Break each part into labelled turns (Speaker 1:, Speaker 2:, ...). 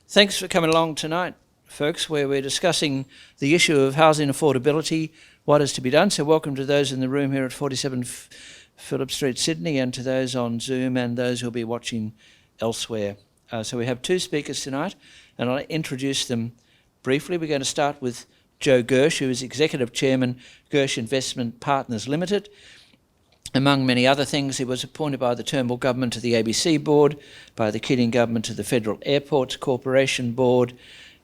Speaker 1: Thanks for coming along tonight, folks, where we're discussing the issue of housing affordability, what is to be done. So welcome to those in the room here at 47 Phillip Street, Sydney, and to those on Zoom and those who'll be watching elsewhere. So we have two speakers tonight, and I'll introduce them briefly. We're going to start with Joe Gersh, who is Executive Chairman, Gersh Investment Partners Limited. Among many other things, he was appointed by the Turnbull government to the ABC board, by the Keating government to the Federal Airports Corporation board.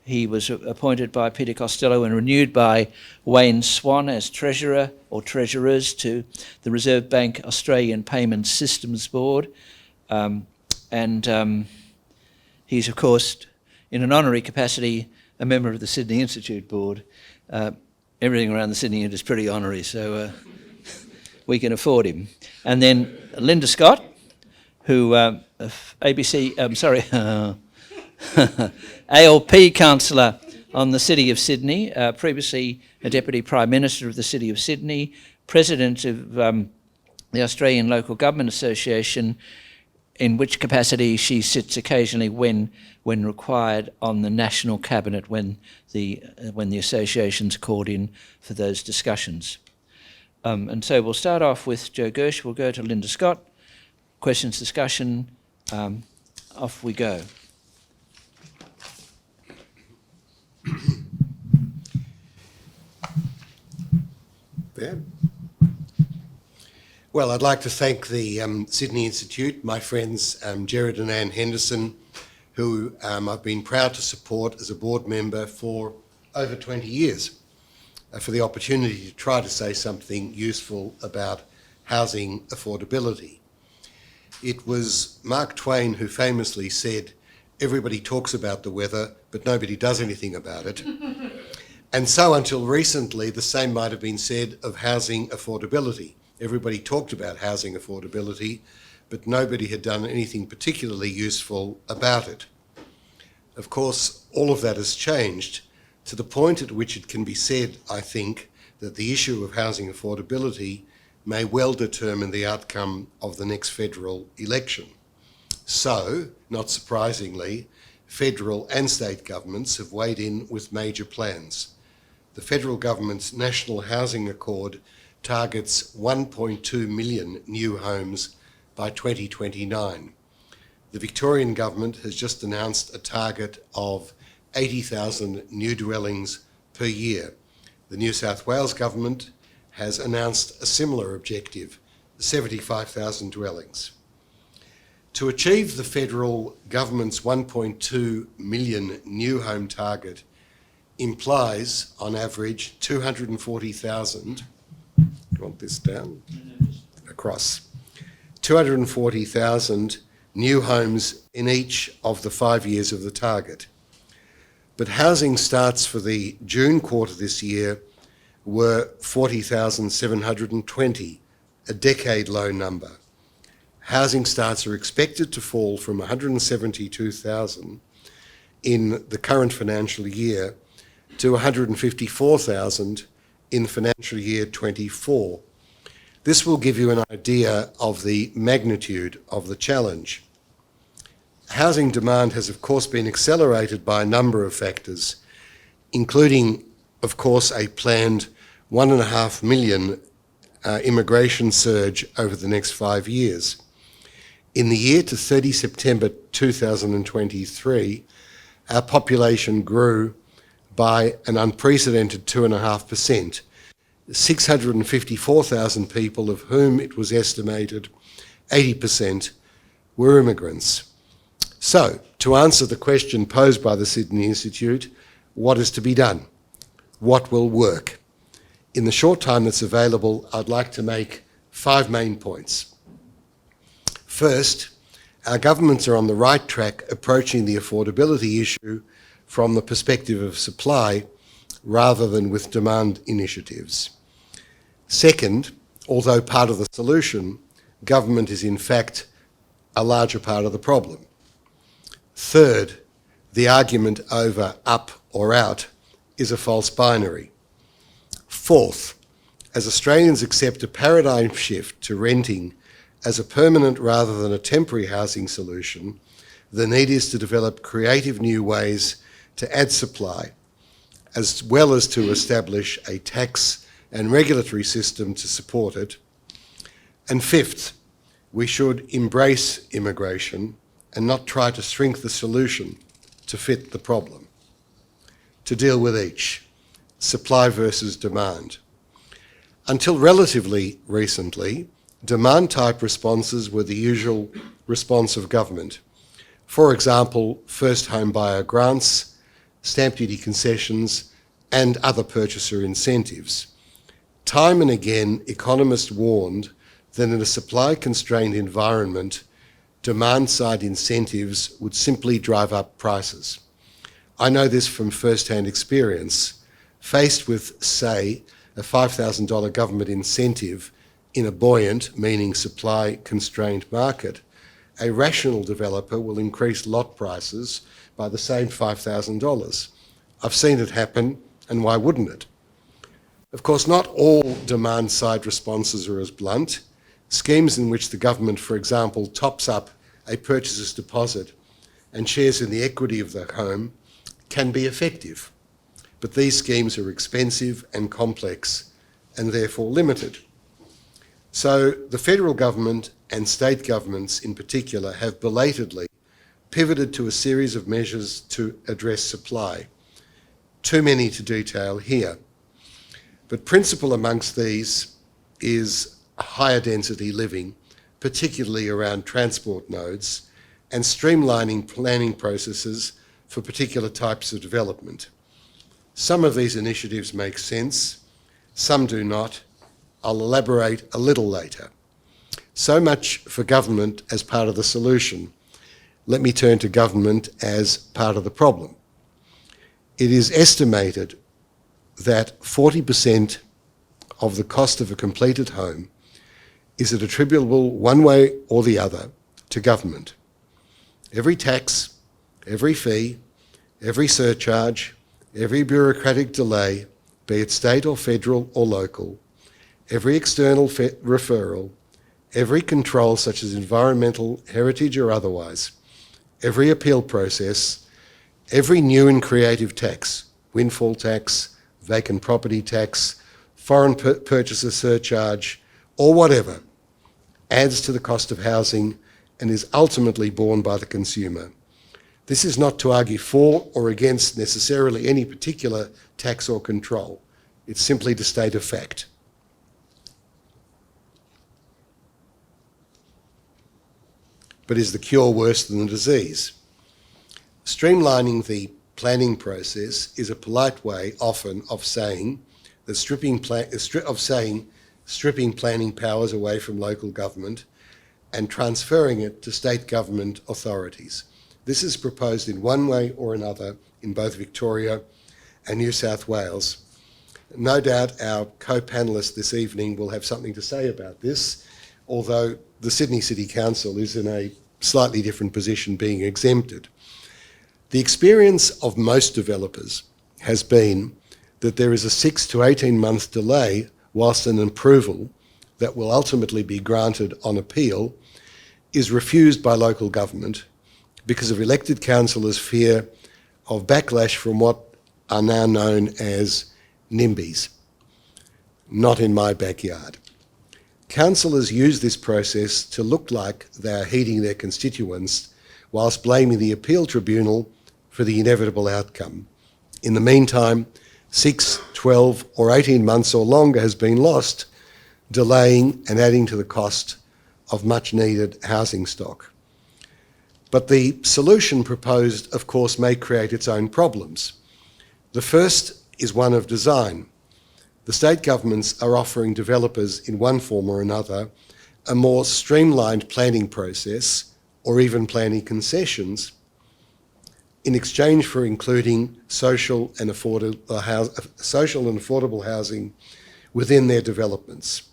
Speaker 1: He was appointed by Peter Costello and renewed by Wayne Swan as treasurer or treasurers to the Reserve Bank Australian Payment Systems Board. He's, of course, in an honorary capacity, a member of the Sydney Institute board. Everything around the Sydney Institute is pretty honorary, so we can afford him. And then Linda Scott, who ALP councillor on the City of Sydney, previously a Deputy Prime Minister of the City of Sydney, President of the Australian Local Government Association, in which capacity she sits occasionally when required on the National Cabinet when the association's called in for those discussions. And so we'll start off with Joe Gersh. We'll go to Linda Scott. Questions, discussion. Off we go.
Speaker 2: Ben? Well, I'd like to thank the Sydney Institute, my friends Gerard and Henderson, who I've been proud to support as a board member for over 20 years, for the opportunity to try to say something useful about housing affordability. It was Mark Twain who famously said, "Everybody talks about the weather, but nobody does anything about it." And so until recently, the same might have been said of housing affordability. Everybody talked about housing affordability, but nobody had done anything particularly useful about it. Of course, all of that has changed to the point at which it can be said, I think, that the issue of housing affordability may well determine the outcome of the next federal election. So, not surprisingly, federal and state governments have weighed in with major plans. The federal government's National Housing Accord targets 1.2 million new homes by 2029. The Victorian government has just announced a target of 80,000 new dwellings per year. The New South Wales government has announced a similar objective, 75,000 dwellings. To achieve the federal government's 1.2 million new home target implies, on average, 240,000, do you want this down? Across. 240,000 new homes in each of the 5 years of the target. But housing starts for the June quarter this year were 40,720, a decade-low number. Housing starts are expected to fall from 172,000 in the current financial year to 154,000 in financial year 24. This will give you an idea of the magnitude of the challenge. Housing demand has, of course, been accelerated by a number of factors, including, of course, a planned 1.5 million immigration surge over the next 5 years. In the year to 30 September 2023, our population grew by an unprecedented 2.5%, 654,000 people, of whom it was estimated 80% were immigrants. So, to answer the question posed by the Sydney Institute, what is to be done? What will work? In the short time that's available, I'd like to make 5 main points. First, our governments are on the right track approaching the affordability issue from the perspective of supply rather than with demand initiatives. Second, although part of the solution, government is in fact a larger part of the problem. Third, the argument over up or out is a false binary. Fourth, as Australians accept a paradigm shift to renting as a permanent rather than a temporary housing solution, the need is to develop creative new ways to add supply, as well as to establish a tax and regulatory system to support it. And fifth, we should embrace immigration and not try to shrink the solution to fit the problem. To deal with each, supply versus demand. Until relatively recently, demand-type responses were the usual response of government. For example, first home buyer grants, stamp duty concessions, and other purchaser incentives. Time and again, economists warned that in a supply-constrained environment, demand-side incentives would simply drive up prices. I know this from first-hand experience. Faced with, say, a $5,000 government incentive in a buoyant, meaning supply-constrained market, a rational developer will increase lot prices by the same $5,000. I've seen it happen, and why wouldn't it? Of course, not all demand-side responses are as blunt. Schemes in which the government, for example, tops up a purchaser's deposit and shares in the equity of the home can be effective. But these schemes are expensive and complex and therefore limited. So the federal government and state governments in particular have belatedly pivoted to a series of measures to address supply. Too many to detail here. But principal amongst these is higher density living, particularly around transport nodes, and streamlining planning processes for particular types of development. Some of these initiatives make sense, some do not. I'll elaborate a little later. So much for government as part of the solution. Let me turn to government as part of the problem. It is estimated that 40% of the cost of a completed home is attributable one way or the other to government. Every tax, every fee, every surcharge, every bureaucratic delay, be it state or federal or local, every external referral, every control such as environmental, heritage or otherwise, every appeal process, every new and creative tax, windfall tax, vacant property tax, foreign purchaser surcharge, or whatever, adds to the cost of housing and is ultimately borne by the consumer. This is not to argue for or against necessarily any particular tax or control. It's simply to state a fact. But is the cure worse than the disease? Streamlining the planning process is a polite way, often, of saying that stripping planning powers away from local government and transferring it to state government authorities. This is proposed in one way or another in both Victoria and New South Wales. No doubt our co-panellists this evening will have something to say about this, although the Sydney City Council is in a slightly different position, being exempted. The experience of most developers has been that there is a 6 to 18 month delay whilst an approval that will ultimately be granted on appeal is refused by local government because of elected councillors' fear of backlash from what are now known as NIMBYs. Not in my backyard. Councillors use this process to look like they are heeding their constituents whilst blaming the appeal tribunal for the inevitable outcome. In the meantime, 6, 12 or 18 months or longer has been lost, delaying and adding to the cost of much needed housing stock. But the solution proposed, of course, may create its own problems. The first is one of design. The state governments are offering developers in one form or another a more streamlined planning process or even planning concessions in exchange for including social and affordable housing within their developments.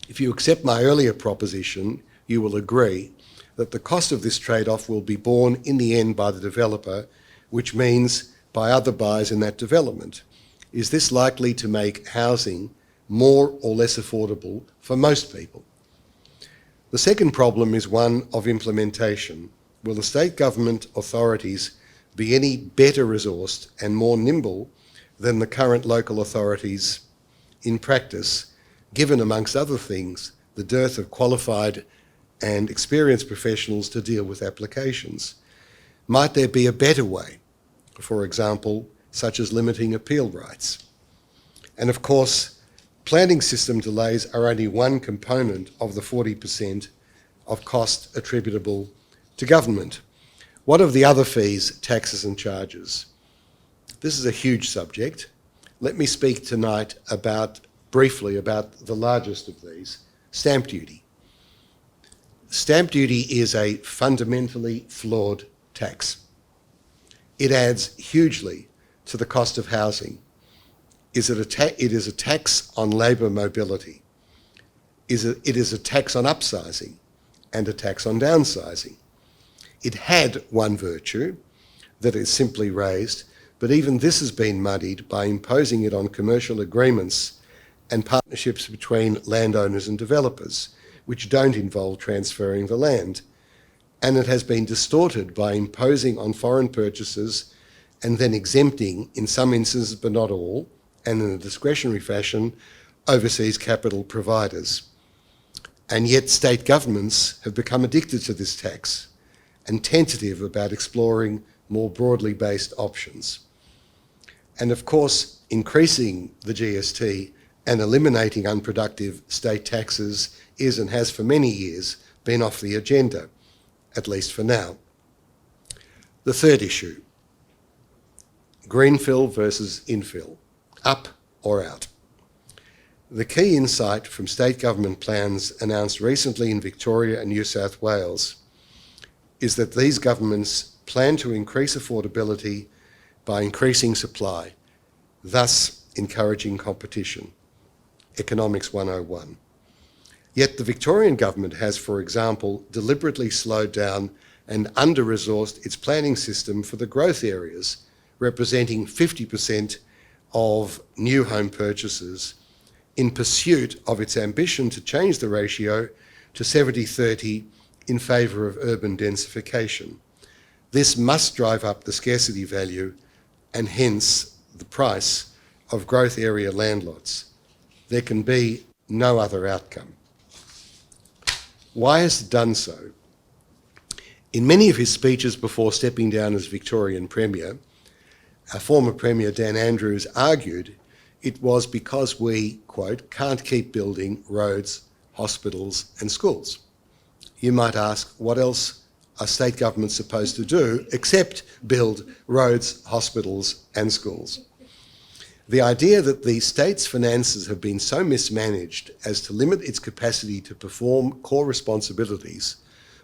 Speaker 2: If you accept my earlier proposition, you will agree that the cost of this trade-off will be borne in the end by the developer, which means by other buyers in that development. Is this likely to make housing more or less affordable for most people? The second problem is one of implementation. will the state government authorities be any better resourced and more nimble than the current local authorities in practice, given, amongst other things, the dearth of qualified and experienced professionals to deal with applications? Might there be a better way, for example, such as limiting appeal rights? And of course, planning system delays are only one component of the 40% of cost attributable to government. What of the other fees, taxes and charges? This is a huge subject. Let me speak tonight briefly about the largest of these, stamp duty. Stamp duty is a fundamentally flawed tax. It adds hugely to the cost of housing. It is a tax on labour mobility. It is a tax on upsizing and a tax on downsizing. It had one virtue, that is simply raised, but even this has been muddied by imposing it on commercial agreements and partnerships between landowners and developers, which don't involve transferring the land. And it has been distorted by imposing on foreign purchasers and then exempting, in some instances but not all, and in a discretionary fashion, overseas capital providers. And yet state governments have become addicted to this tax and tentative about exploring more broadly based options. And of course, increasing the GST and eliminating unproductive state taxes is and has for many years been off the agenda, at least for now. The third issue, greenfill versus infill, up or out. The key insight from state government plans announced recently in Victoria and New South Wales is that these governments plan to increase affordability by increasing supply, thus encouraging competition. Economics 101. Yet the Victorian government has, for example, deliberately slowed down and under-resourced its planning system for the growth areas, representing 50% of new home purchases, in pursuit of its ambition to change the ratio to 70-30 in favour of urban densification. This must drive up the scarcity value and hence the price of growth area land lots. There can be no other outcome. Why has it done so? In many of his speeches before stepping down as Victorian Premier, our former Premier Dan Andrews argued it was because we, quote, can't keep building roads, hospitals and schools. You might ask, what else are state governments supposed to do except build roads, hospitals and schools? The idea that the state's finances have been so mismanaged as to limit its capacity to perform core responsibilities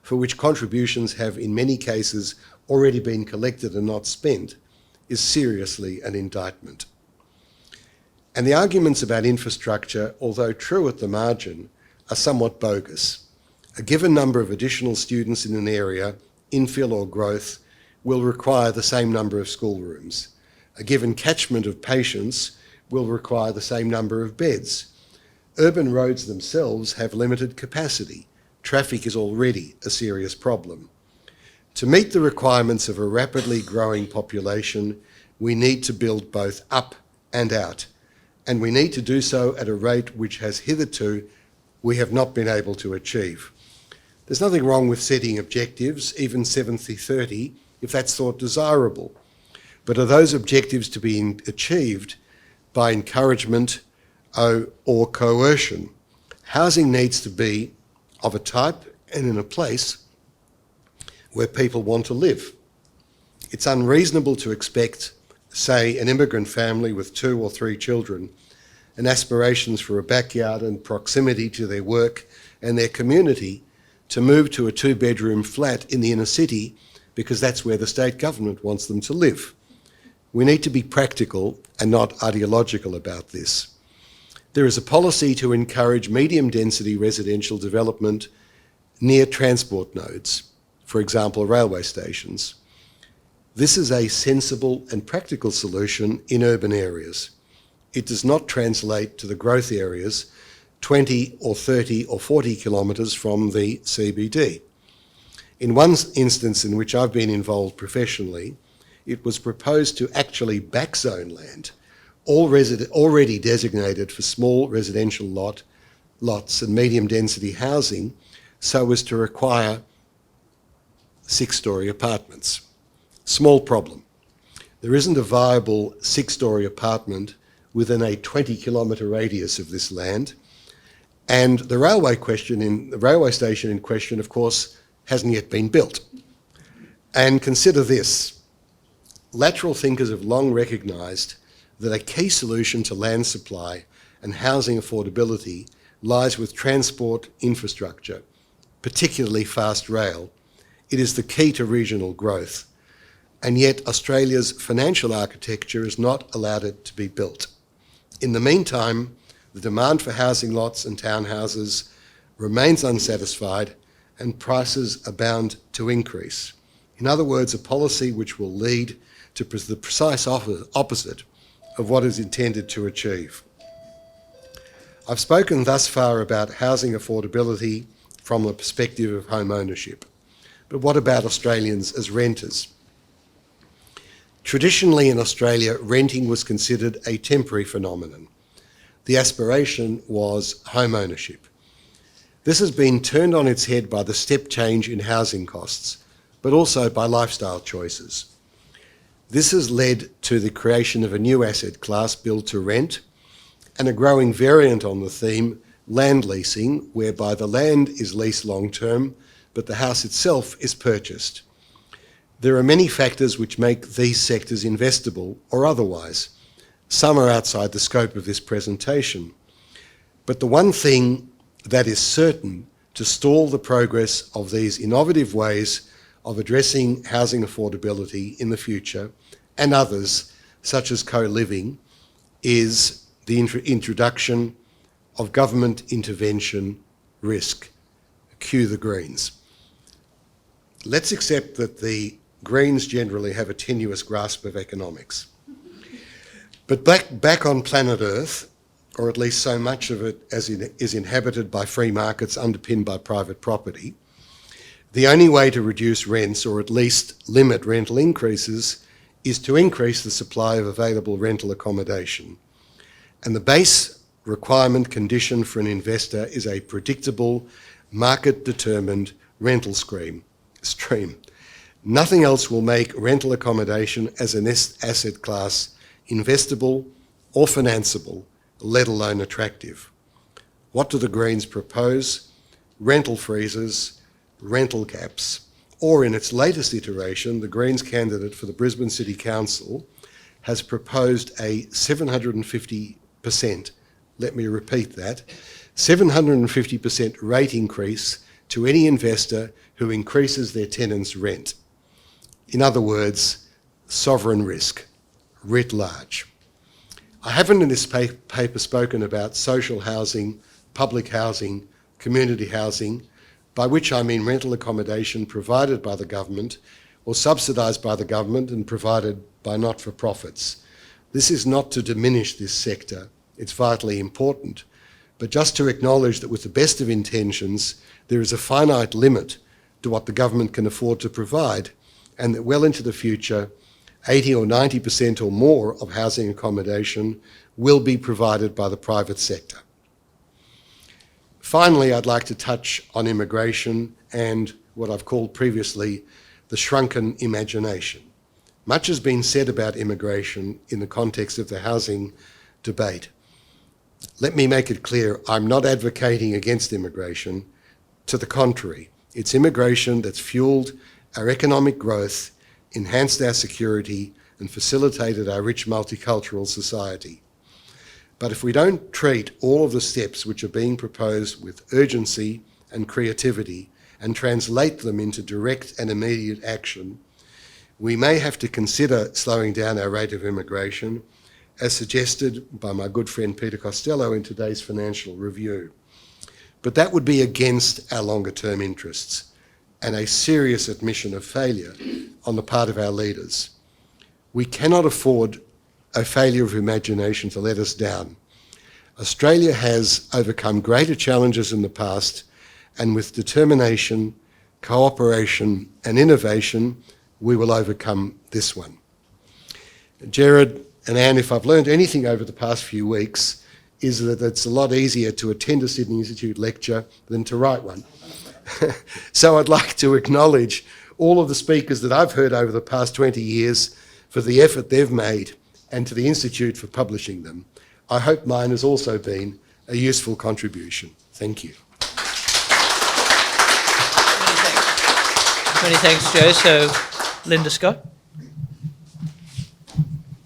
Speaker 2: for which contributions have in many cases already been collected and not spent is seriously an indictment. And the arguments about infrastructure, although true at the margin, are somewhat bogus. A given number of additional students in an area, infill or growth, will require the same number of schoolrooms. A given catchment of patients will require the same number of beds. Urban roads themselves have limited capacity. Traffic is already a serious problem. To meet the requirements of a rapidly growing population, we need to build both up and out, and we need to do so at a rate which has hitherto we have not been able to achieve. There's nothing wrong with setting objectives, even 70-30, if that's thought desirable. But are those objectives to be achieved by encouragement or coercion? Housing needs to be of a type and in a place where people want to live. It's unreasonable to expect, say, an immigrant family with 2 or 3 children and aspirations for a backyard and proximity to their work and their community to move to a 2-bedroom flat in the inner city because that's where the state government wants them to live. We need to be practical and not ideological about this. There is a policy to encourage medium density residential development near transport nodes, for example, railway stations. This is a sensible and practical solution in urban areas. It does not translate to the growth areas 20 or 30 or 40 kilometres from the CBD. In one instance in which I've been involved professionally, it was proposed to actually backzone land already designated for small residential lots and medium density housing so as to require 6-storey apartments. Small problem. There isn't a viable 6-storey apartment within a 20-kilometre radius of this land, and the railway station in question, of course, hasn't yet been built. And consider this. Lateral thinkers have long recognised that a key solution to land supply and housing affordability lies with transport infrastructure, particularly fast rail. It is the key to regional growth, and yet Australia's financial architecture has not allowed it to be built. In the meantime, the demand for housing lots and townhouses remains unsatisfied and prices are bound to increase. In other words, a policy which will lead to the precise opposite of what is intended to achieve. I've spoken thus far about housing affordability from the perspective of home ownership. But what about Australians as renters? Traditionally in Australia, renting was considered a temporary phenomenon. The aspiration was home ownership. This has been turned on its head by the step change in housing costs, but also by lifestyle choices. This has led to the creation of a new asset class, build to rent, and a growing variant on the theme, land leasing, whereby the land is leased long-term, but the house itself is purchased. There are many factors which make these sectors investable or otherwise. Some are outside the scope of this presentation. But the one thing that is certain to stall the progress of these innovative ways of addressing housing affordability in the future, and others, such as co-living, is the introduction of government intervention risk. Cue the Greens. Let's accept that the Greens generally have a tenuous grasp of economics. But back on planet Earth, or at least so much of it as is inhabited by free markets underpinned by private property, the only way to reduce rents, or at least limit rental increases, is to increase the supply of available rental accommodation. And the base requirement condition for an investor is a predictable, market-determined rental stream. Nothing else will make rental accommodation as an asset class investable or financeable, let alone attractive. What do the Greens propose? Rental freezes, rental caps, or in its latest iteration, the Greens candidate for the Brisbane City Council has proposed a 750%, let me repeat that, 750% rate increase to any investor who increases their tenants' rent. In other words, sovereign risk, writ large. I haven't in this paper spoken about social housing, public housing, community housing, by which I mean rental accommodation provided by the government or subsidised by the government and provided by not-for-profits. This is not to diminish this sector, it's vitally important, but just to acknowledge that with the best of intentions, there is a finite limit to what the government can afford to provide, and that well into the future, 80 or 90% or more of housing accommodation will be provided by the private sector. Finally, I'd like to touch on immigration and what I've called previously the shrunken imagination. Much has been said about immigration in the context of the housing debate. Let me make it clear, I'm not advocating against immigration. To the contrary, it's immigration that's fueled our economic growth, enhanced our security, and facilitated our rich multicultural society. But if we don't treat all of the steps which are being proposed with urgency and creativity and translate them into direct and immediate action, we may have to consider slowing down our rate of immigration, as suggested by my good friend Peter Costello in today's Financial Review. But that would be against our longer-term interests and a serious admission of failure on the part of our leaders. We cannot afford a failure of imagination to let us down. Australia has overcome greater challenges in the past, and with determination, cooperation and innovation, we will overcome this one. Gerard and Anne, if I've learned anything over the past few weeks, is that it's a lot easier to attend a Sydney Institute lecture than to write one. So I'd like to acknowledge all of the speakers that I've heard over the past 20 years for the effort they've made, and to the Institute for publishing them. I hope mine has also been a useful contribution. Thank you.
Speaker 1: Many thanks, Joe. So, Linda Scott.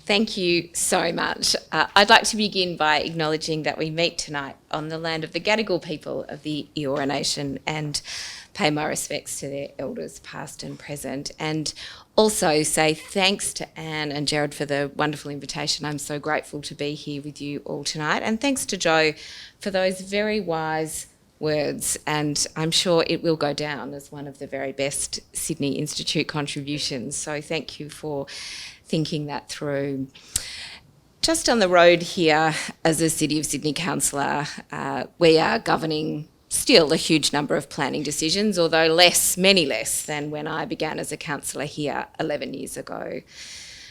Speaker 3: Thank you so much. I'd like to begin by acknowledging that we meet tonight on the land of the Gadigal people of the Eora Nation and pay my respects to their elders past and present, and also say thanks to Anne and Gerard for the wonderful invitation. I'm so grateful to be here with you all tonight, and thanks to Joe for those very wise words, and I'm sure it will go down as one of the very best Sydney Institute contributions, so thank you for thinking that through. Just on the road here as a City of Sydney councillor, we are governing still a huge number of planning decisions, although many less than when I began as a councillor here 11 years ago.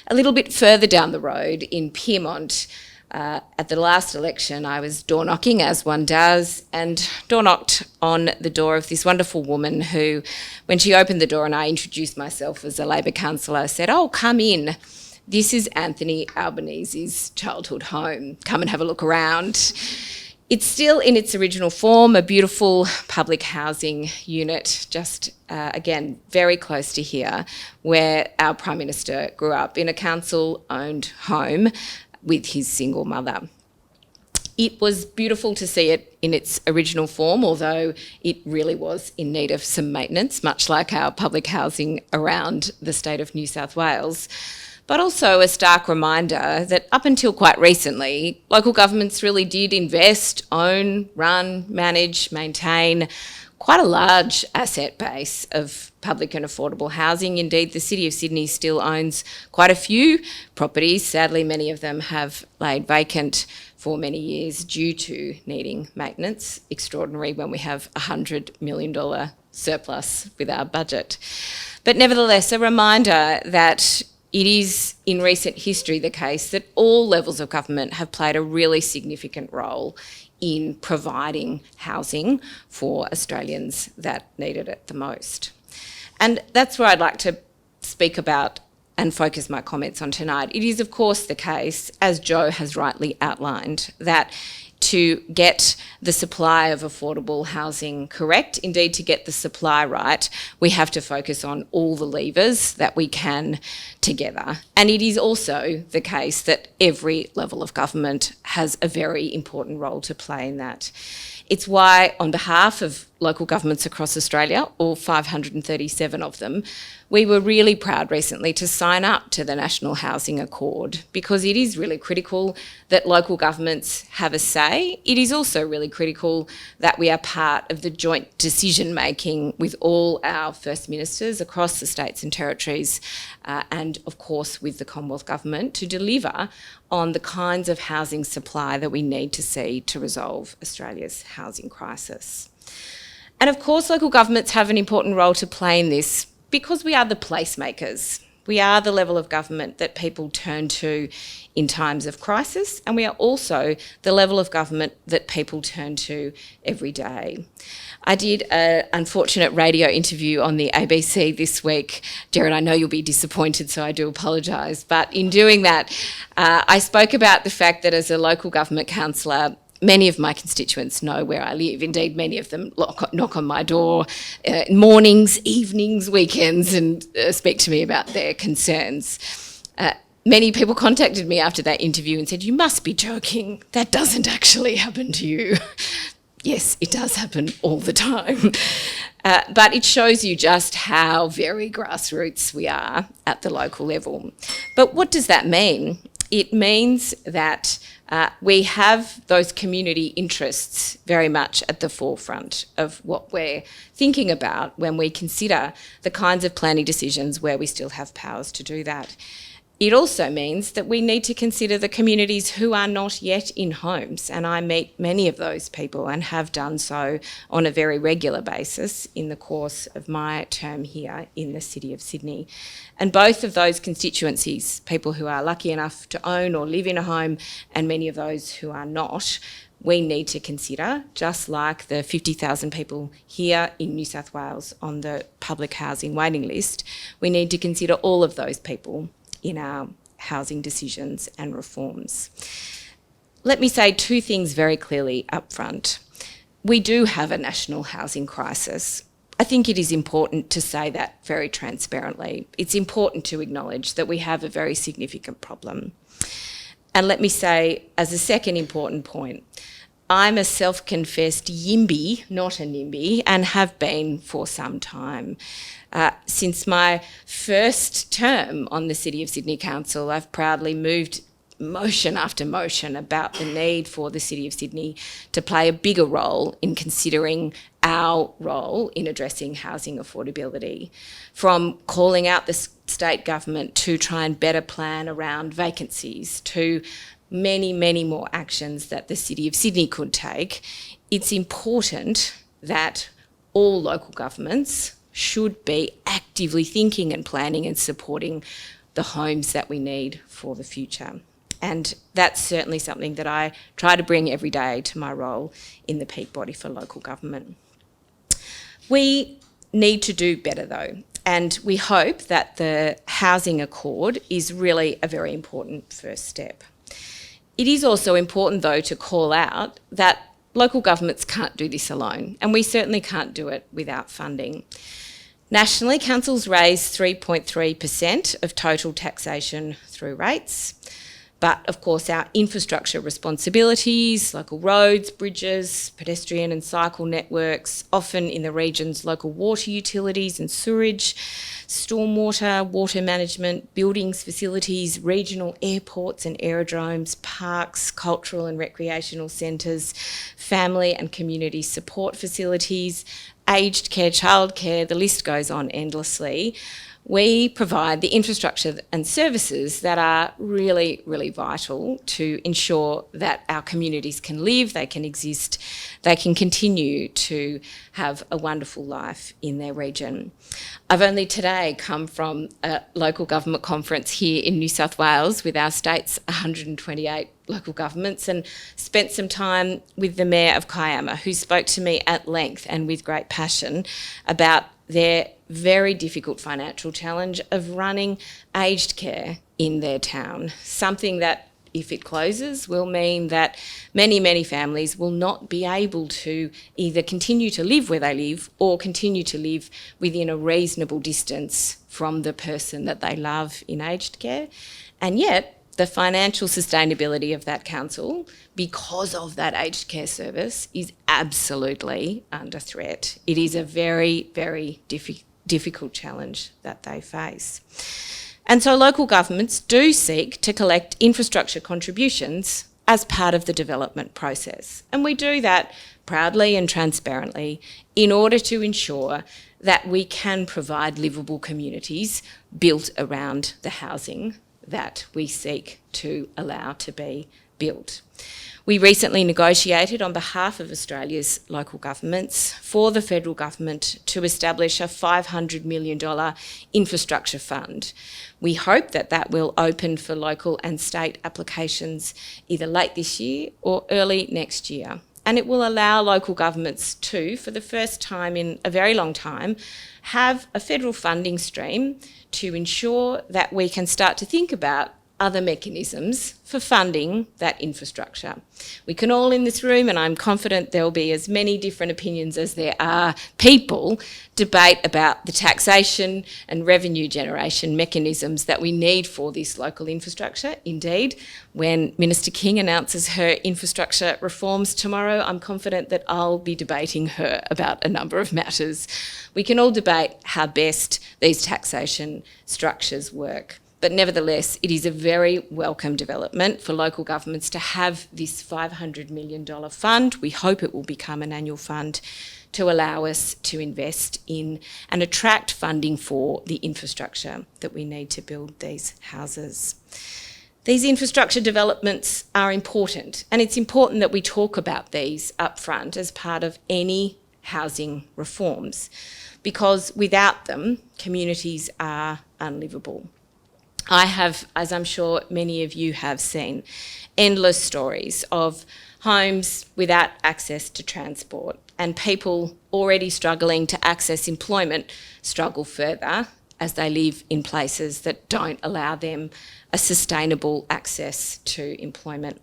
Speaker 3: A little bit further down the road in Pyrmont, at the last election, I was door knocking, as one does, and door knocked on the door of this wonderful woman who, when she opened the door and I introduced myself as a Labor councillor, said, "Oh, come in. This is Anthony Albanese's childhood home. Come and have a look around." It's still in its original form, a beautiful public housing unit, just again, very close to here, where our Prime Minister grew up, in a council-owned home with his single mother. It was beautiful to see it in its original form, although it really was in need of some maintenance, much like our public housing around the state of New South Wales. But also a stark reminder that up until quite recently, local governments really did invest, own, run, manage, maintain quite a large asset base of public and affordable housing. Indeed, the City of Sydney still owns quite a few properties. Sadly, many of them have laid vacant for many years due to needing maintenance. Extraordinary when we have a $100 million surplus with our budget. But nevertheless, a reminder that it is in recent history the case that all levels of government have played a really significant role in providing housing for Australians that needed it the most. And that's where I'd like to speak about and focus my comments on tonight. It is, of course, the case, as Joe has rightly outlined, that to get the supply of affordable housing correct, indeed to get the supply right, we have to focus on all the levers that we can together. And it is also the case that every level of government has a very important role to play in that. It's why, on behalf of local governments across Australia, all 537 of them, we were really proud recently to sign up to the National Housing Accord, because it is really critical that local governments have a say. It is also really critical that we are part of the joint decision-making with all our First Ministers across the states and territories, and of course with the Commonwealth Government, to deliver on the kinds of housing supply that we need to see to resolve Australia's housing crisis. And of course, local governments have an important role to play in this, because we are the placemakers. We are the level of government that people turn to in times of crisis, and we are also the level of government that people turn to every day. I did an unfortunate radio interview on the ABC this week. Gerard, I know you'll be disappointed, so I do apologise. But in doing that, I spoke about the fact that as a local government councillor, many of my constituents know where I live. Indeed, many of them knock on my door mornings, evenings, weekends, and speak to me about their concerns. Many people contacted me after that interview and said, "You must be joking. That doesn't actually happen to you." Yes, it does happen all the time. But it shows you just how very grassroots we are at the local level. But what does that mean? It means that we have those community interests very much at the forefront of what we're thinking about when we consider the kinds of planning decisions where we still have powers to do that. It also means that we need to consider the communities who are not yet in homes, and I meet many of those people and have done so on a very regular basis in the course of my term here in the City of Sydney. And both of those constituencies, people who are lucky enough to own or live in a home and many of those who are not, we need to consider, just like the 50,000 people here in New South Wales on the public housing waiting list, we need to consider all of those people in our housing decisions and reforms. Let me say two things very clearly up front. We do have a national housing crisis. I think it is important to say that very transparently. It's important to acknowledge that we have a very significant problem. And let me say, as a second important point, I'm a self-confessed YIMBY, not a NIMBY, and have been for some time. Since my first term on the City of Sydney Council, I've proudly moved motion after motion about the need for the City of Sydney to play a bigger role in considering our role in addressing housing affordability, from calling out the state government to try and better plan around vacancies, to many, many more actions that the City of Sydney could take. It's important that all local governments should be actively thinking and planning and supporting the homes that we need for the future. And that's certainly something that I try to bring every day to my role in the peak body for local government. We need to do better though, and we hope that the Housing Accord is really a very important first step. It is also important though to call out that local governments can't do this alone, and we certainly can't do it without funding. Nationally, councils raise 3.3% of total taxation through rates. But of course, our infrastructure responsibilities, local roads, bridges, pedestrian and cycle networks, often in the region's local water utilities and sewerage, stormwater, water management, buildings, facilities, regional airports and aerodromes, parks, cultural and recreational centres, family and community support facilities, aged care, childcare, the list goes on endlessly. We provide the infrastructure and services that are really, really vital to ensure that our communities can live, they can exist, they can continue to have a wonderful life in their region. I've only today come from a local government conference here in New South Wales with our state's 128 local governments, and spent some time with the Mayor of Kiama, who spoke to me at length and with great passion about their very difficult financial challenge of running aged care in their town, something that, if it closes, will mean that many, many families will not be able to either continue to live where they live or continue to live within a reasonable distance from the person that they love in aged care. And yet, the financial sustainability of that council, because of that aged care service, is absolutely under threat. It is a very, very difficult challenge that they face. And so local governments do seek to collect infrastructure contributions as part of the development process. And we do that proudly and transparently in order to ensure that we can provide livable communities built around the housing that we seek to allow to be built. We recently negotiated on behalf of Australia's local governments for the federal government to establish a $500 million infrastructure fund. We hope that that will open for local and state applications either late this year or early next year. And it will allow local governments to, for the first time in a very long time, have a federal funding stream to ensure that we can start to think about other mechanisms for funding that infrastructure. We can all in this room, and I'm confident there will be as many different opinions as there are people, debate about the taxation and revenue generation mechanisms that we need for this local infrastructure. Indeed, when Minister King announces her infrastructure reforms tomorrow, I'm confident that I'll be debating her about a number of matters. We can all debate how best these taxation structures work. But nevertheless, it is a very welcome development for local governments to have this $500 million fund. We hope it will become an annual fund to allow us to invest in and attract funding for the infrastructure that we need to build these houses. These infrastructure developments are important, and it's important that we talk about these up front as part of any housing reforms, because without them, communities are unlivable. I have, as I'm sure many of you have seen, endless stories of homes without access to transport, and people already struggling to access employment struggle further as they live in places that don't allow them a sustainable access to employment.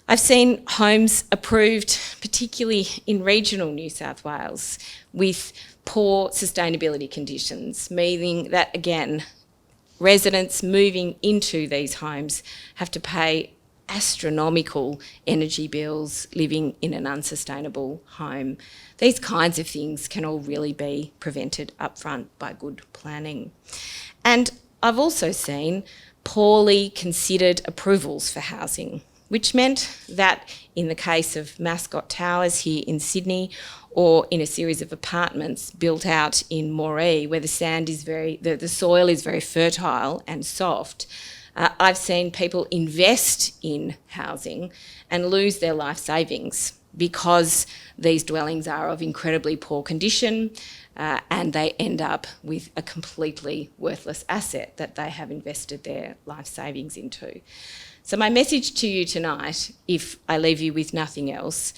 Speaker 3: I've seen homes approved, particularly in regional New South Wales, with poor sustainability conditions, meaning that, again, residents moving into these homes have to pay astronomical energy bills living in an unsustainable home. These kinds of things can all really be prevented upfront by good planning. And I've also seen poorly considered approvals for housing, which meant that in the case of Mascot Towers here in Sydney, or in a series of apartments built out in Moree, where the soil is very fertile and soft, I've seen people invest in housing and lose their life savings because these dwellings are of incredibly poor condition, and they end up with a completely worthless asset that they have invested their life savings into. So my message to you tonight, if I leave you with nothing else,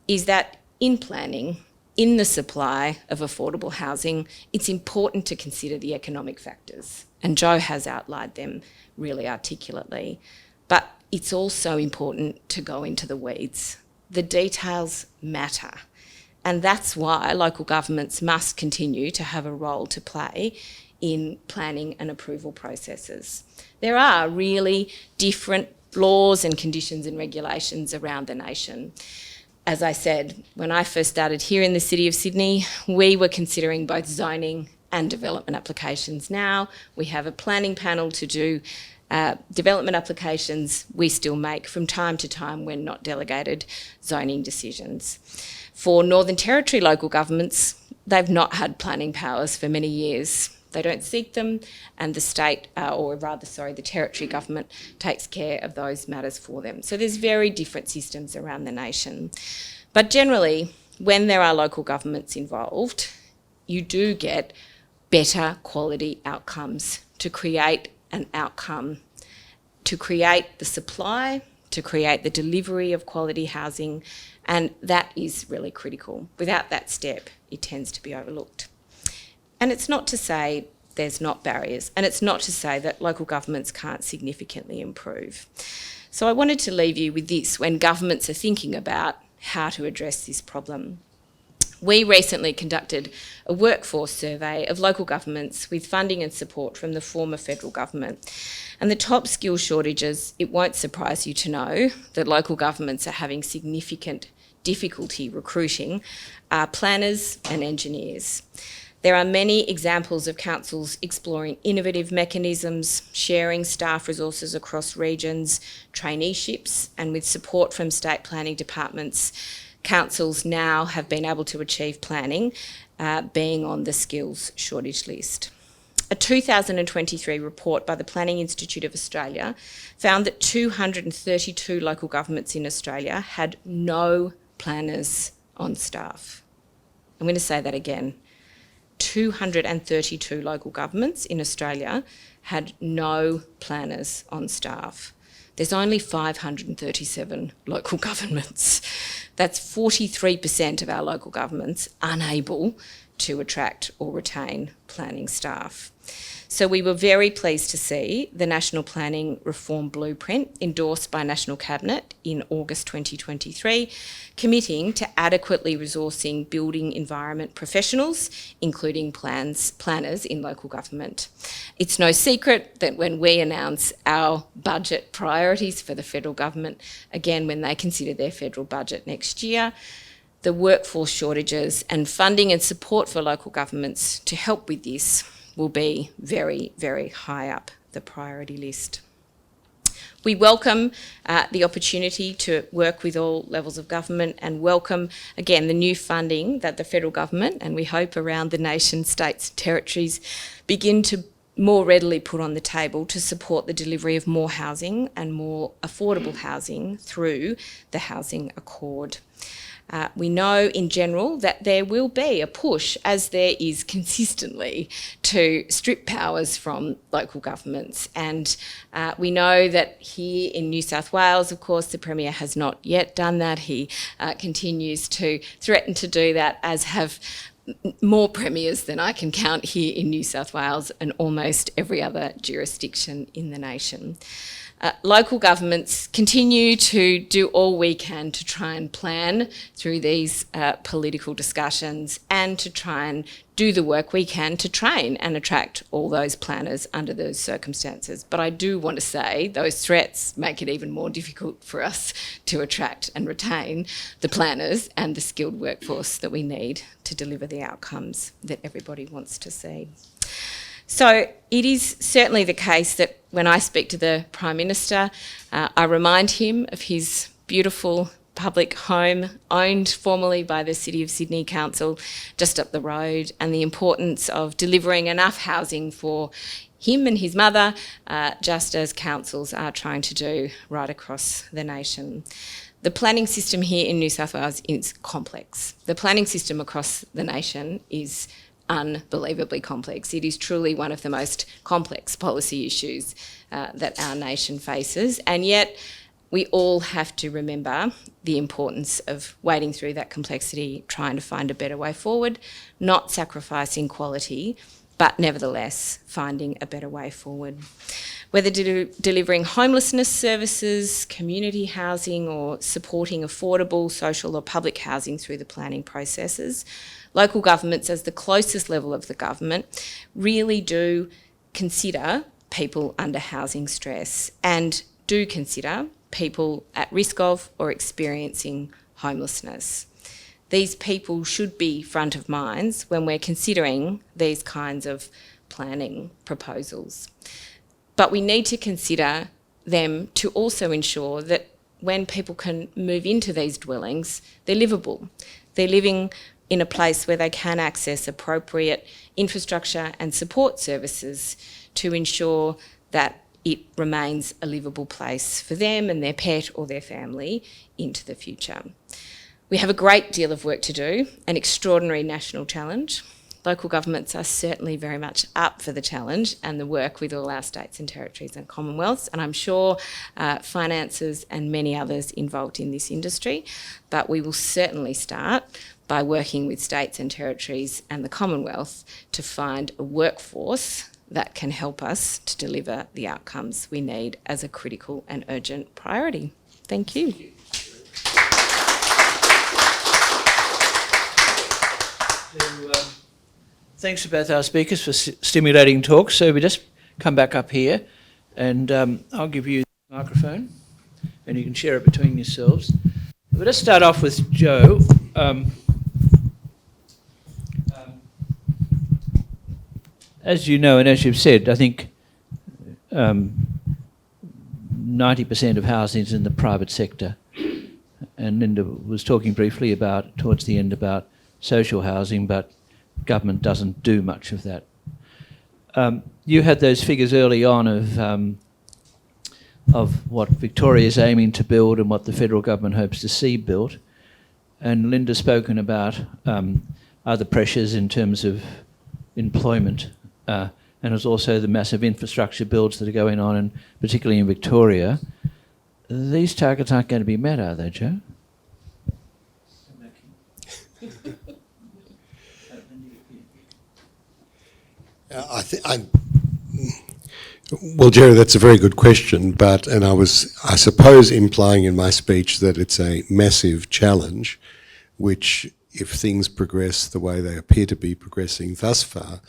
Speaker 3: is that in planning, in the supply of affordable housing, it's important to consider the economic factors, and Joe has outlined them really articulately. But it's also important to go into the weeds. The details matter, and that's why local governments must continue to have a role to play in planning and approval processes. There are really different laws and conditions and regulations around the nation. As I said, when I first started here in the City of Sydney, we were considering both zoning and development applications. Now we have a planning panel to do development applications. We still make from time to time, when not delegated, zoning decisions. For Northern Territory local governments, they've not had planning powers for many years. They don't seek them, and the the territory government takes care of those matters for them. So there's very different systems around the nation. But generally, when there are local governments involved, you do get better quality outcomes to create an outcome, to create the supply, to create the delivery of quality housing, and that is really critical. Without that step, it tends to be overlooked. And it's not to say there's not barriers, and it's not to say that local governments can't significantly improve. So I wanted to leave you with this when governments are thinking about how to address this problem. We recently conducted a workforce survey of local governments with funding and support from the former federal government. And the top skill shortages, it won't surprise you to know that local governments are having significant difficulty recruiting, are planners and engineers. There are many examples of councils exploring innovative mechanisms, sharing staff resources across regions, traineeships, and with support from state planning departments, councils now have been able to achieve planning, being on the skills shortage list. A 2023 report by the Planning Institute of Australia found that 232 local governments in Australia had no planners on staff. I'm going to say that again. 232 local governments in Australia had no planners on staff. There's only 537 local governments. That's 43% of our local governments unable to attract or retain planning staff. So we were very pleased to see the National Planning Reform Blueprint endorsed by National Cabinet in August 2023, committing to adequately resourcing building environment professionals, including planners in local government. It's no secret that when we announce our budget priorities for the federal government, again when they consider their federal budget next year, the workforce shortages and funding and support for local governments to help with this will be very, very high up the priority list. We welcome the opportunity to work with all levels of government and welcome, again, the new funding that the federal government and we hope around the nation, states and territories begin to more readily put on the table to support the delivery of more housing and more affordable housing through the Housing Accord. We know in general that there will be a push, as there is consistently, to strip powers from local governments. And we know that here in New South Wales, of course, the Premier has not yet done that. He continues to threaten to do that, as have more premiers than I can count here in New South Wales and almost every other jurisdiction in the nation. Local governments continue to do all we can to try and plan through these political discussions and to try and do the work we can to train and attract all those planners under those circumstances. But I do want to say those threats make it even more difficult for us to attract and retain the planners and the skilled workforce that we need to deliver the outcomes that everybody wants to see. So it is certainly the case that when I speak to the Prime Minister, I remind him of his beautiful public home, owned formerly by the City of Sydney Council, just up the road, and the importance of delivering enough housing for him and his mother, just as councils are trying to do right across the nation. The planning system here in New South Wales is complex. The planning system across the nation is unbelievably complex. It is truly one of the most complex policy issues that our nation faces, and yet we all have to remember the importance of wading through that complexity, trying to find a better way forward, not sacrificing quality, but nevertheless finding a better way forward. Whether delivering homelessness services, community housing, or supporting affordable social or public housing through the planning processes, local governments, as the closest level of the government, really do consider people under housing stress and do consider people at risk of or experiencing homelessness. These people should be front of minds when we're considering these kinds of planning proposals. But we need to consider them to also ensure that when people can move into these dwellings, they're livable. They're living in a place where they can access appropriate infrastructure and support services to ensure that it remains a livable place for them and their pet or their family into the future. We have a great deal of work to do, an extraordinary national challenge. Local governments are certainly very much up for the challenge and the work with all our states and territories and commonwealths, and I'm sure finances and many others involved in this industry. But we will certainly start by working with states and territories and the Commonwealth to find a workforce that can help us to deliver the outcomes we need as a critical and urgent priority. Thank you.
Speaker 1: Thanks to both our speakers for stimulating talks. So we just come back up here and I'll give you the microphone and you can share it between yourselves. We'll just start off with Joe. As you know and as you've said, I think 90% of housing is in the private sector. And Linda was talking briefly about, towards the end, about social housing, but government doesn't do much of that. You had those figures early on of what Victoria is aiming to build and what the federal government hopes to see built. And Linda's spoken about other pressures in terms of employment. And there's also the massive infrastructure builds that are going on, and particularly in Victoria. These targets aren't going to be met, are they, Joe?
Speaker 2: Well, Jerry, that's a very good question, and I suppose, implying in my speech that it's a massive challenge, which, if things progress the way they appear to be progressing thus far,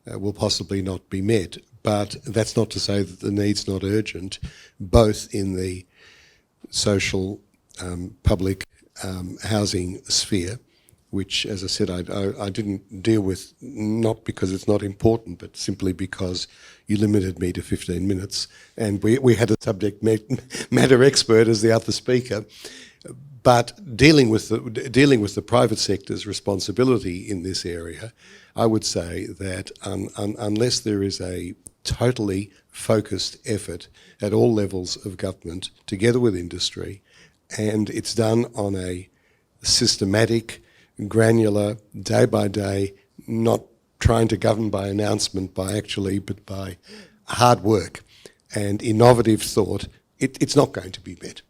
Speaker 2: will possibly not be met. But that's not to say that the need's not urgent, both in the social, public housing sphere, which, as I said, I didn't deal with, not because it's not important, but simply because you limited me to 15 minutes, and we had a subject matter expert as the other speaker. But dealing with the private sector's responsibility in this area, I would say that unless there is a totally focused effort at all levels of government, together with industry, and it's done on a systematic, granular, day by day, not trying to govern by announcement, but by hard work and innovative thought, it's not going to be met.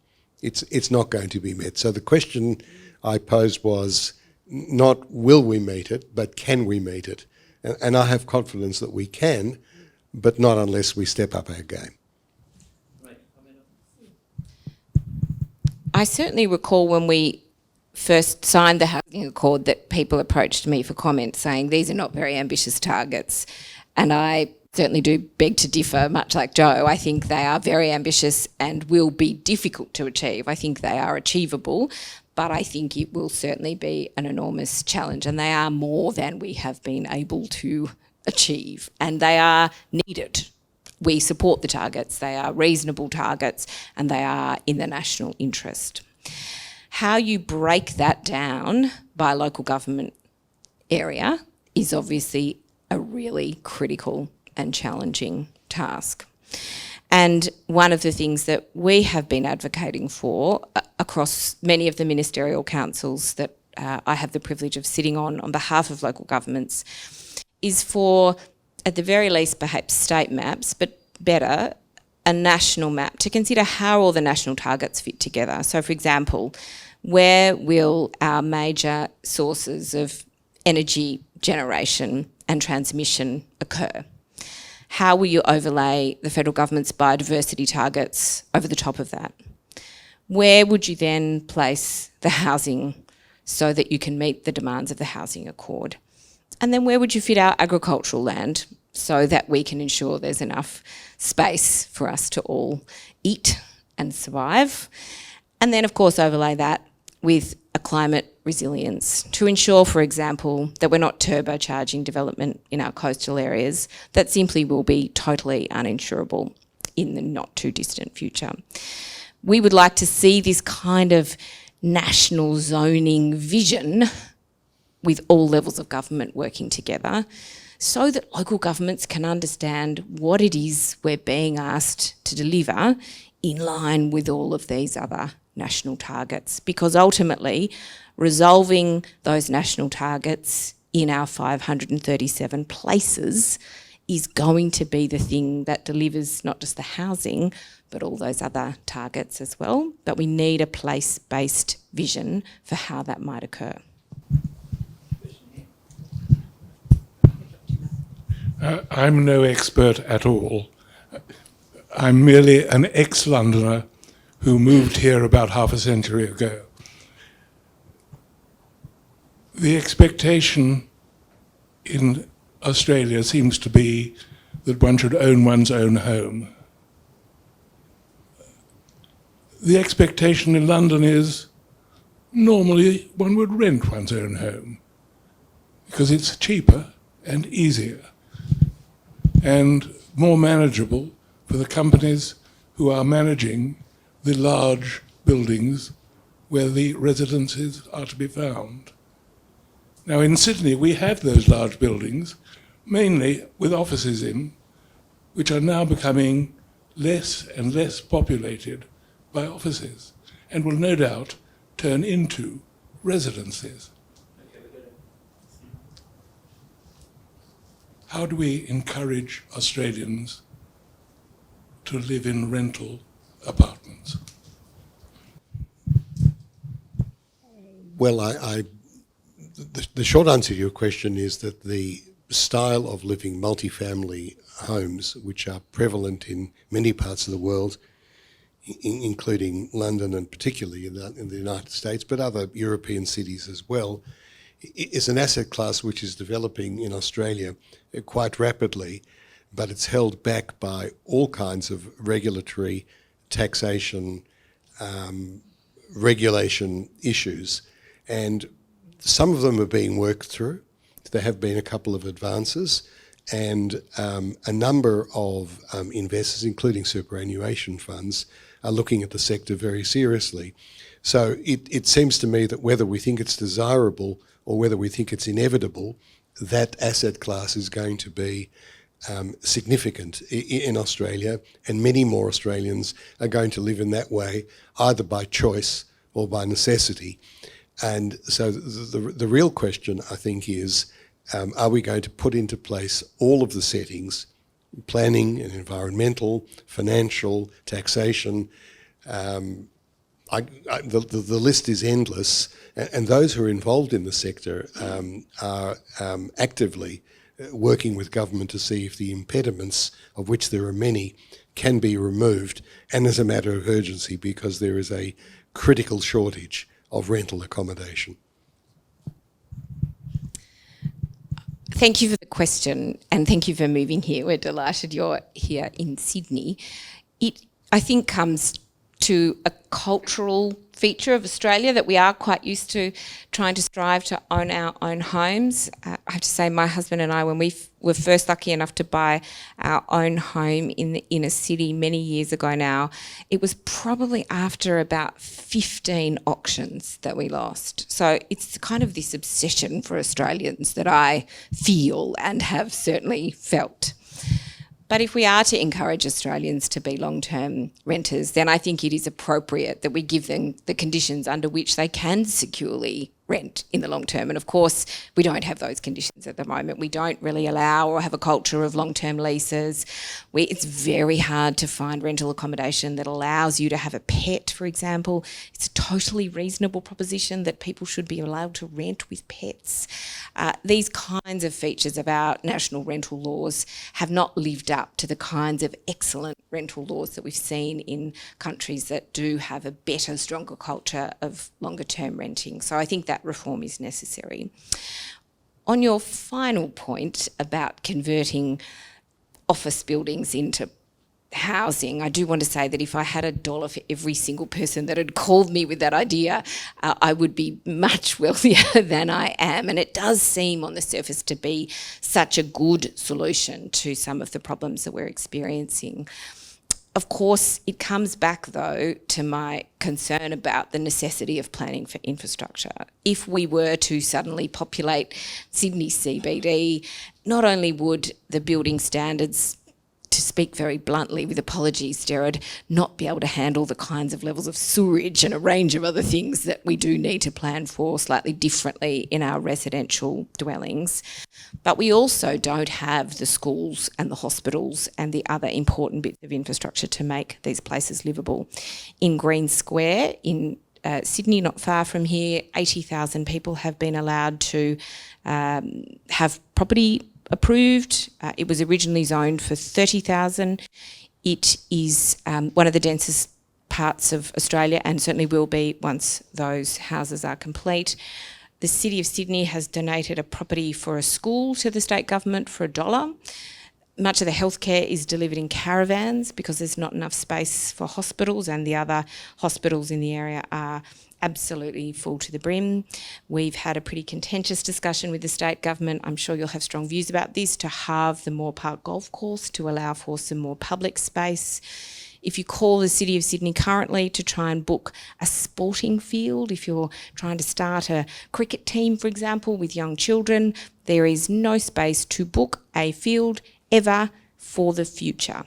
Speaker 2: It's not going to be met. So the question I posed was not will we meet it, but can we meet it? And I have confidence that we can, but not unless we step up our game.
Speaker 3: I certainly recall when we first signed the Housing Accord that people approached me for comment saying these are not very ambitious targets. And I certainly do beg to differ, much like Joe. I think they are very ambitious and will be difficult to achieve. I think they are achievable, but I think it will certainly be an enormous challenge, and they are more than we have been able to achieve, and they are needed. We support the targets, they are reasonable targets, and they are in the national interest. How you break that down by local government area is obviously a really critical and challenging task. And one of the things that we have been advocating for across many of the ministerial councils that I have the privilege of sitting on behalf of local governments is for, at the very least, perhaps state maps, but better, a national map to consider how all the national targets fit together. So, for example, where will our major sources of energy generation and transmission occur? How will you overlay the federal government's biodiversity targets over the top of that? Where would you then place the housing so that you can meet the demands of the Housing Accord? And then where would you fit our agricultural land so that we can ensure there's enough space for us to all eat and survive? And then, of course, overlay that with a climate resilience to ensure, for example, that we're not turbocharging development in our coastal areas that simply will be totally uninsurable in the not too distant future. We would like to see this kind of national zoning vision with all levels of government working together so that local governments can understand what it is we're being asked to deliver in line with all of these other national targets, because ultimately resolving those national targets in our 537 places is going to be the thing that delivers not just the housing but all those other targets as well. But we need a place-based vision for how that might occur.
Speaker 4: I'm no expert at all. I'm merely an ex-Londoner who moved here about half a century ago. The expectation in Australia seems to be that one should own one's own home. The expectation in London is normally one would rent one's own home because it's cheaper and easier and more manageable for the companies who are managing the large buildings where the residences are to be found. Now in Sydney we have those large buildings, mainly with offices in, which are now becoming less and less populated by offices and will no doubt turn into residences. How do we encourage Australians to live in rental apartments?
Speaker 2: Well, the short answer to your question is that the style of living multifamily homes, which are prevalent in many parts of the world, including London and particularly in the United States, but other European cities as well, is an asset class which is developing in Australia quite rapidly, but it's held back by all kinds of regulatory, taxation, regulation issues. And Some of them are being worked through. There have been a couple of advances, and a number of investors, including superannuation funds, are looking at the sector very seriously. So it seems to me that whether we think it's desirable or whether we think it's inevitable, that asset class is going to be significant in Australia, and many more Australians are going to live in that way, either by choice or by necessity. And so the real question, I think, is are we going to put into place all of the settings, planning and environmental, financial, taxation? The list is endless, and those who are involved in the sector are actively working with government to see if the impediments, of which there are many, can be removed, and as a matter of urgency, because there is a critical shortage of rental accommodation.
Speaker 3: Thank you for the question, and thank you for moving here. We're delighted you're here in Sydney. It, I think, comes to a cultural feature of Australia that we are quite used to trying to strive to own our own homes. I have to say, my husband and I, when we were first lucky enough to buy our own home in the inner city many years ago now, it was probably after about 15 auctions that we lost. So it's kind of this obsession for Australians that I feel and have certainly felt. But if we are to encourage Australians to be long-term renters, then I think it is appropriate that we give them the conditions under which they can securely rent in the long term. And of course, we don't have those conditions at the moment. We don't really allow or have a culture of long-term leases. It's very hard to find rental accommodation that allows you to have a pet, for example. It's a totally reasonable proposition that people should be allowed to rent with pets. These kinds of features of our national rental laws have not lived up to the kinds of excellent rental laws that we've seen in countries that do have a better, stronger culture of longer term renting. So I think that reform is necessary. On your final point about converting office buildings into housing, I do want to say that if I had $1 for every single person that had called me with that idea, I would be much wealthier than I am. And it does seem on the surface to be such a good solution to some of the problems that we're experiencing. Of course, it comes back, though, to my concern about the necessity of planning for infrastructure. If we were to suddenly populate Sydney CBD, not only would the building standards, to speak very bluntly, with apologies, Gerard, not be able to handle the kinds of levels of sewerage and a range of other things that we do need to plan for slightly differently in our residential dwellings. But we also don't have the schools and the hospitals and the other important bits of infrastructure to make these places livable. In Green Square, in Sydney, not far from here, 80,000 people have been allowed to have property approved. It was originally zoned for 30,000. It is one of the densest parts of Australia and certainly will be once those houses are complete. The City of Sydney has donated a property for a school to the state government for $1. Much of the healthcare is delivered in caravans because there's not enough space for hospitals, and the other hospitals in the area are absolutely full to the brim. We've had a pretty contentious discussion with the state government. I'm sure you'll have strong views about this, to halve the Moore Park golf course to allow for some more public space. If you call the City of Sydney currently to try and book a sporting field, if you're trying to start a cricket team, for example, with young children, there is no space to book a field ever for the future.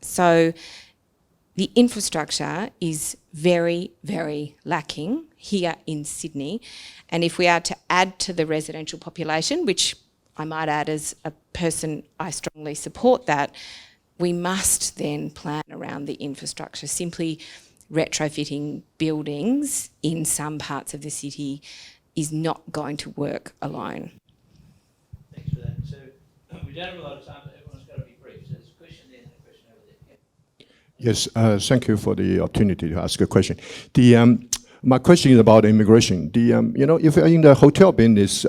Speaker 3: So the infrastructure is very, very lacking here in Sydney. And if we are to add to the residential population, which I might add as a person, I strongly support that, we must then plan around the infrastructure. Simply retrofitting buildings in some parts of the city is not going to work alone.
Speaker 1: Thanks for that. So we don't have a lot of time, but everyone's got to be brief. So there's a question there and a question over there. Yeah.
Speaker 5: Yes, thank you for the opportunity to ask a question. My question is about immigration. If you're in the hotel business,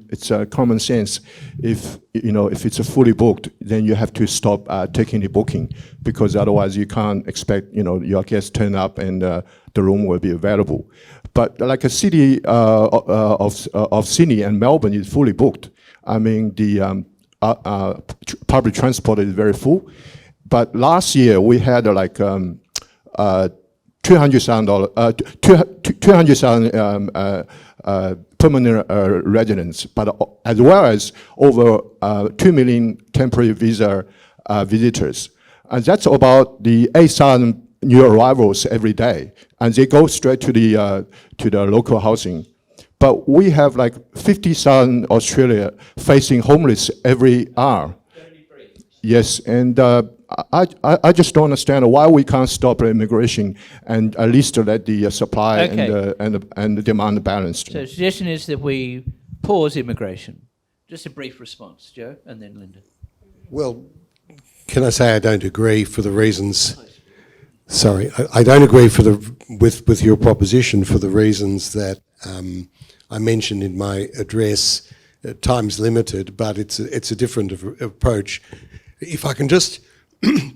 Speaker 5: it's common sense. If it's fully booked, then you have to stop taking the booking, because otherwise you can't expect your guests turn up and the room will be available. But like a city of Sydney and Melbourne is fully booked. I mean, the public transport is very full. But last year we had $200,000 permanent residents, but as well as over 2 million temporary visa visitors. And that's about the 8,000 new arrivals every day. And they go straight to the local housing. But we have 50,000 Australia facing homeless every hour.
Speaker 1: 73.
Speaker 5: Yes, and I just don't understand why we can't stop immigration and at least let the supply and the demand balance.
Speaker 1: So the suggestion is that we pause immigration. Just a brief response, Joe, and then Linda.
Speaker 2: Well, can I say I don't agree for the reasons... Sorry, I don't agree with your proposition for the reasons that I mentioned in my address. Time's limited, but it's a different approach. If I can just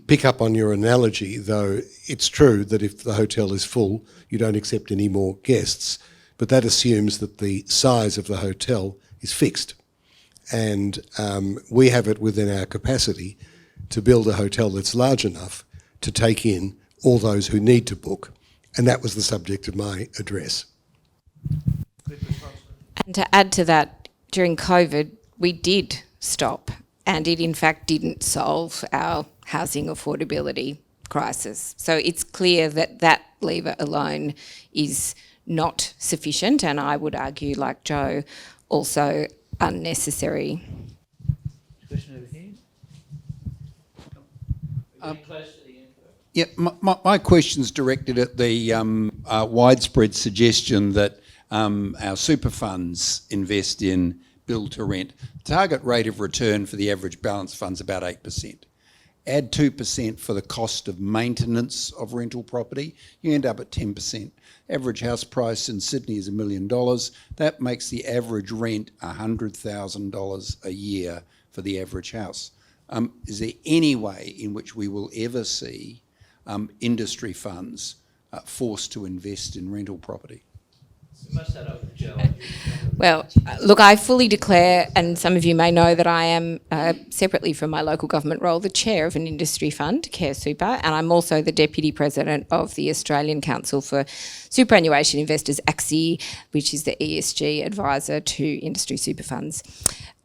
Speaker 2: pick up on your analogy, though, it's true that if the hotel is full, you don't accept any more guests, but that assumes that the size of the hotel is fixed. And we have it within our capacity to build a hotel that's large enough to take in all those who need to book. And that was the subject of my address.
Speaker 3: And to add to that, during COVID, we did stop, and it in fact didn't solve our housing affordability crisis. So it's clear that that lever alone is not sufficient, and I would argue, like Joe, also unnecessary.
Speaker 1: Question over here. Close to the end.
Speaker 6: Yeah, my question's directed at the widespread suggestion that our super funds invest in build to rent. Target rate of return for the average balance fund's about 8%. Add 2% for the cost of maintenance of rental property, you end up at 10%. Average house price in Sydney is $1 million. That makes the average rent $100,000 a year for the average house. Is there any way in which we will ever see industry funds forced to invest in rental property?
Speaker 1: We must start off with Joe.
Speaker 3: Well, look, I fully declare, and some of you may know that I am, separately from my local government role, the chair of an industry fund, Care Super, and I'm also the deputy president of the Australian Council for Superannuation Investors, ACSI, which is the ESG advisor to industry super funds.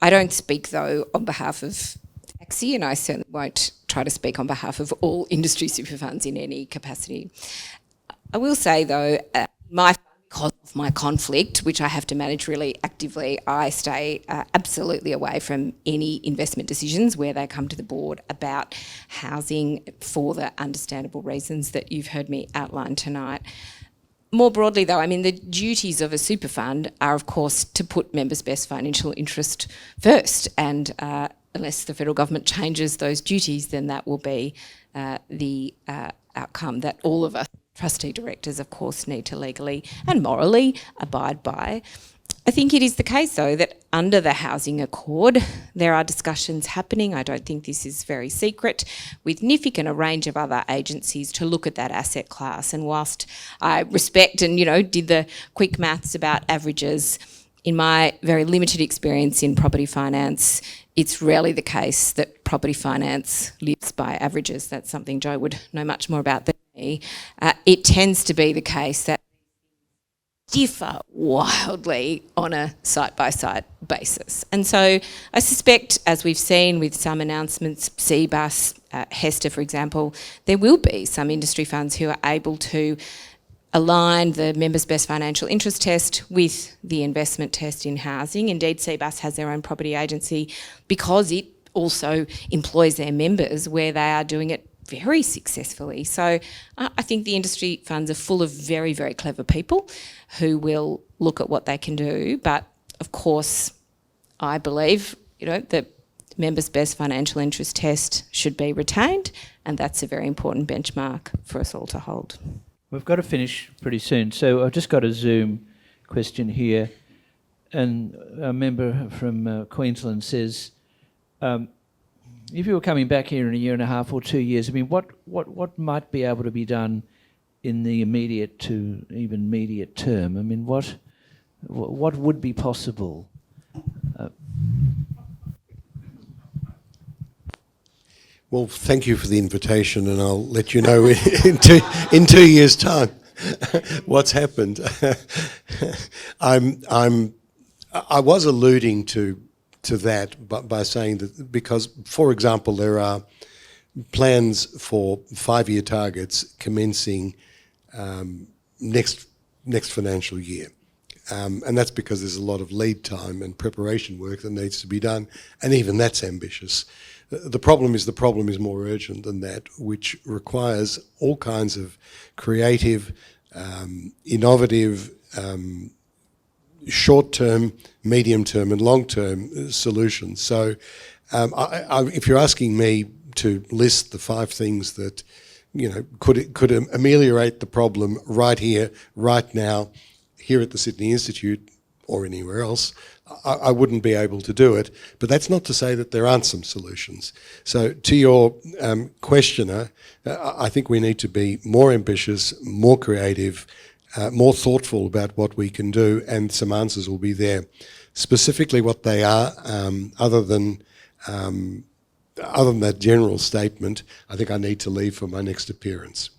Speaker 3: I don't speak, though, on behalf of ACSI, and I certainly won't try to speak on behalf of all industry super funds in any capacity. I will say, though, because of my conflict, which I have to manage really actively, I stay absolutely away from any investment decisions where they come to the board about housing for the understandable reasons that you've heard me outline tonight. More broadly, though, I mean, the duties of a super fund are, of course, to put members' best financial interest first, and unless the federal government changes those duties, then that will be the outcome that all of us trustee directors, of course, need to legally and morally abide by. I think it is the case, though, that under the Housing Accord, there are discussions happening, I don't think this is very secret, with NIFIC and a range of other agencies to look at that asset class. And whilst I respect and, did the quick maths about averages, in my very limited experience in property finance, it's rarely the case that property finance lives by averages. That's something Joe would know much more about than me. It tends to be the case that differ wildly on a site-by-site basis. And so I suspect, as we've seen with some announcements, CBUS, Hester, for example, there will be some industry funds who are able to align the members' best financial interest test with the investment test in housing. Indeed, CBUS has their own property agency because it also employs their members where they are doing it very successfully. So I think the industry funds are full of very, very clever people who will look at what they can do. But of course, I believe, the members' best financial interest test should be retained, and that's a very important benchmark for us all to hold.
Speaker 1: We've got to finish pretty soon. So I've just got a Zoom question here. And a member from Queensland says, if you were coming back here in a year and a half or 2 years, I mean, what might be able to be done in the immediate to even mediate term? I mean, what would be possible?
Speaker 2: Well, thank you for the invitation, and I'll let you know in 2 years' time what's happened. I was alluding to that by saying that because, for example, there are plans for 5-year targets commencing next financial year. And that's because there's a lot of lead time and preparation work that needs to be done, and even that's ambitious. The problem is more urgent than that, which requires all kinds of creative, innovative, short-term, medium-term and long-term solutions. So if you're asking me to list the 5 things that, could ameliorate the problem right here, right now, here at the Sydney Institute or anywhere else, I wouldn't be able to do it. But that's not to say that there aren't some solutions. So to your questioner, I think we need to be more ambitious, more creative, more thoughtful about what we can do, and some answers will be there. Specifically what they are, other than that general statement, I think I need to leave for my next appearance.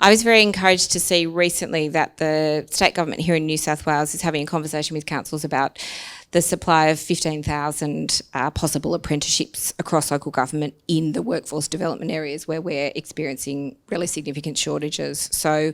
Speaker 3: I was very encouraged to see recently that the state government here in New South Wales is having a conversation with councils about the supply of 15,000 possible apprenticeships across local government in the workforce development areas where we're experiencing really significant shortages. So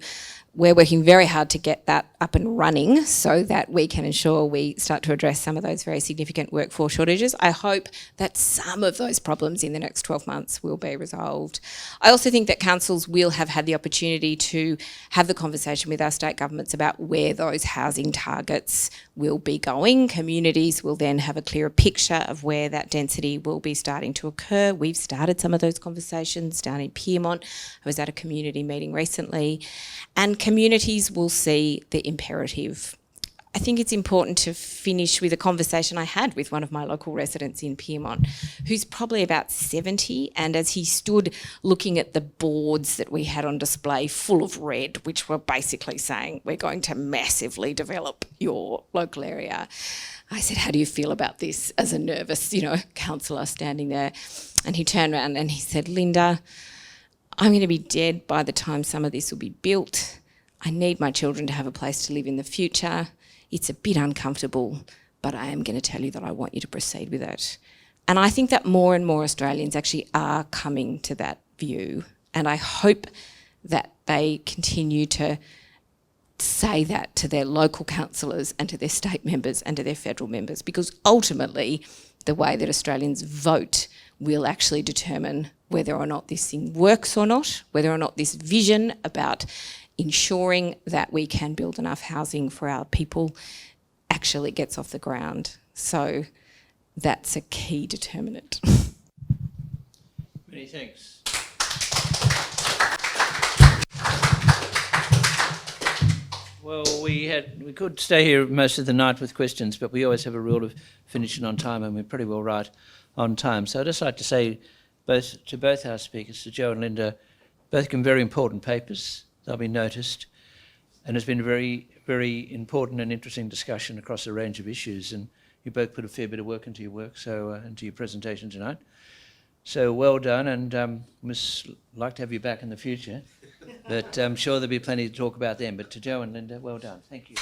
Speaker 3: we're working very hard to get that up and running so that we can ensure we start to address some of those very significant workforce shortages. I hope that some of those problems in the next 12 months will be resolved. I also think that councils will have had the opportunity to have the conversation with our state governments about where those housing targets will be going. Communities will then have a clearer picture of where that density will be starting to occur. We've started some of those conversations down in Pyrmont. I was at a community meeting recently, and communities will see the imperative. I think it's important to finish with a conversation I had with one of my local residents in Pyrmont, who's probably about 70, and as he stood looking at the boards that we had on display full of red, which were basically saying, we're going to massively develop your local area, I said, how do you feel about this, as a nervous, councillor standing there? And he turned around and he said, Linda, I'm going to be dead by the time some of this will be built. I need my children to have a place to live in the future. It's a bit uncomfortable, but I am going to tell you that I want you to proceed with it. And I think that more and more Australians actually are coming to that view. And I hope that they continue to say that to their local councillors and to their state members and to their federal members, because ultimately the way that Australians vote will actually determine whether or not this thing works or not, whether or not this vision about ensuring that we can build enough housing for our people actually gets off the ground. So that's a key determinant.
Speaker 1: Many thanks. Well, we could stay here most of the night with questions, but we always have a rule of finishing on time, and we're pretty well right on time. So I'd just like to say to both our speakers, to Joe and Linda, both given very important papers. They'll be noticed, and it's been a very, very important and interesting discussion across a range of issues, and you both put a fair bit of work into your work, into your presentation tonight. So well done, and like to have you back in the future, but I'm sure there'll be plenty to talk about then. But to Joe and Linda, well done. Thank you.